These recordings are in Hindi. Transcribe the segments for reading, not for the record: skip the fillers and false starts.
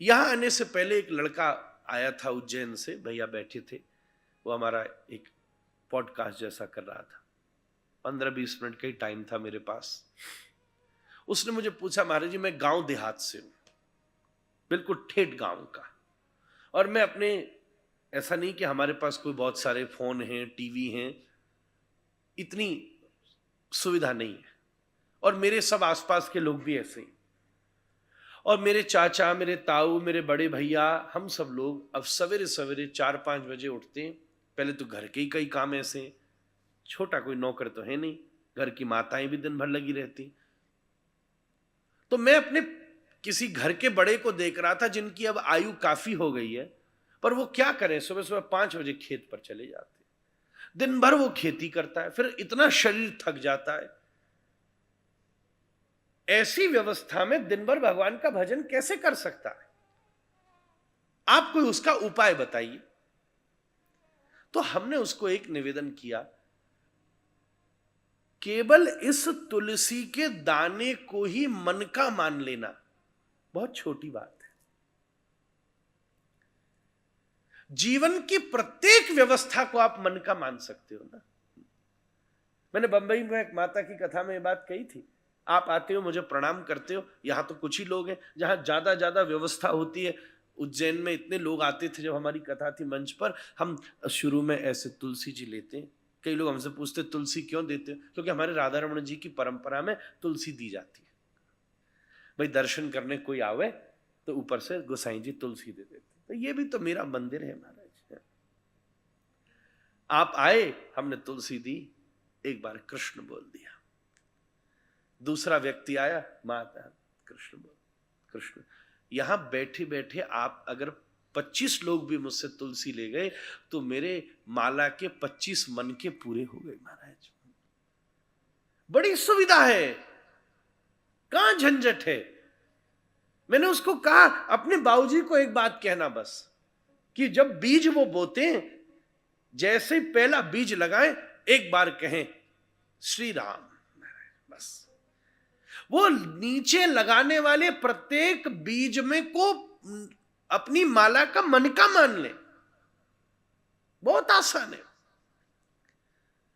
यहां आने से पहले एक लड़का आया था उज्जैन से, भैया बैठे थे, वो हमारा एक पॉडकास्ट जैसा कर रहा था। 15-20 मिनट का ही टाइम था मेरे पास। उसने मुझे पूछा, महाराज जी मैं गांव देहात से हूं, बिल्कुल ठेठ गांव का, और मैं अपने, ऐसा नहीं कि हमारे पास कोई बहुत सारे फोन हैं, टीवी हैं, इतनी सुविधा नहीं है, और मेरे सब आसपास के लोग भी ऐसे ही, और मेरे चाचा, मेरे ताऊ, मेरे बड़े भैया, हम सब लोग अब सवेरे सवेरे 4-5 बजे उठते हैं। पहले तो घर के ही कई काम ऐसे हैं, छोटा कोई नौकर तो है नहीं, घर की माताएं भी दिन भर लगी रहती। तो मैं अपने किसी घर के बड़े को देख रहा था जिनकी अब आयु काफी हो गई है, पर वो क्या करें, सुबह सुबह 5 बजे खेत पर चले जाते, दिन भर वो खेती करता है, फिर इतना शरीर थक जाता है। ऐसी व्यवस्था में दिन भर भगवान का भजन कैसे कर सकता है? आप कोई उसका उपाय बताइए। तो हमने उसको एक निवेदन किया, केवल इस तुलसी के दाने को ही मन का मान लेना बहुत छोटी बात है। जीवन की प्रत्येक व्यवस्था को आप मन का मान सकते हो ना। मैंने बंबई में एक माता की कथा में ये बात कही थी, आप आते हो, मुझे प्रणाम करते हो, यहां तो कुछ ही लोग हैं, जहां ज्यादा ज्यादा व्यवस्था होती है। उज्जैन में इतने लोग आते थे जब हमारी कथा थी मंच पर, हम शुरू में ऐसे तुलसी जी लेते हैं। कई लोग हमसे पूछते तुलसी क्यों देते हो? क्योंकि हमारे राधा रमण जी की परंपरा में तुलसी दी जाती है। भाई दर्शन करने कोई आवे तो ऊपर से गोसाई जी तुलसी दे देते। तो ये भी तो मेरा मंदिर है महाराज। आप आए, हमने तुलसी दी, एक बार कृष्ण बोल दिया, दूसरा व्यक्ति आया, माता कृष्ण बोल, कृष्ण। यहां बैठे बैठे आप अगर 25 लोग भी मुझसे तुलसी ले गए तो मेरे माला के 25 मन के पूरे हो गए महाराज। बड़ी सुविधा है, कहां झंझट है। मैंने उसको कहा, अपने बाबूजी को एक बात कहना बस, कि जब बीज वो बोते हैं, जैसे पहला बीज लगाएं, एक बार कहें श्री राम, बस। वो नीचे लगाने वाले प्रत्येक बीज में को अपनी माला का मन का मान ले, बहुत आसान है।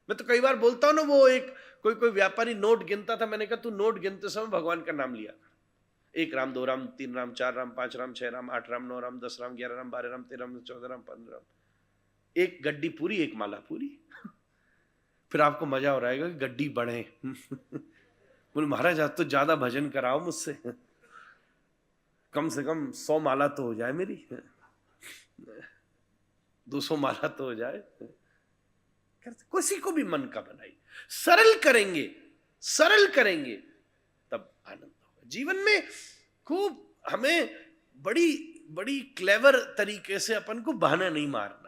मैं तो कई बार बोलता हूं ना, वो एक कोई व्यापारी नोट गिनता था, मैंने कहा तू नोट गिनते समय भगवान का नाम लिया, 1 राम, 2 राम, 3 राम, 4 राम, 5 राम, 6 राम, 8 राम, 9 राम, 10 राम, 11 राम, 12 राम, 13 राम, 14 राम, 15 राम, एक गड्डी पूरी, एक माला पूरी। फिर आपको मजा हो रहेगा कि गड्डी बढ़े। बोले महाराज आज तो ज्यादा भजन कराओ मुझसे, कम से कम 100 माला तो हो जाए मेरी, 200 माला तो हो जाए। किसी को भी मन का बनाइए, सरल करेंगे, सरल करेंगे तब आनंद होगा जीवन में। खूब हमें बड़ी बड़ी क्लेवर तरीके से अपन को बहाना नहीं मारना।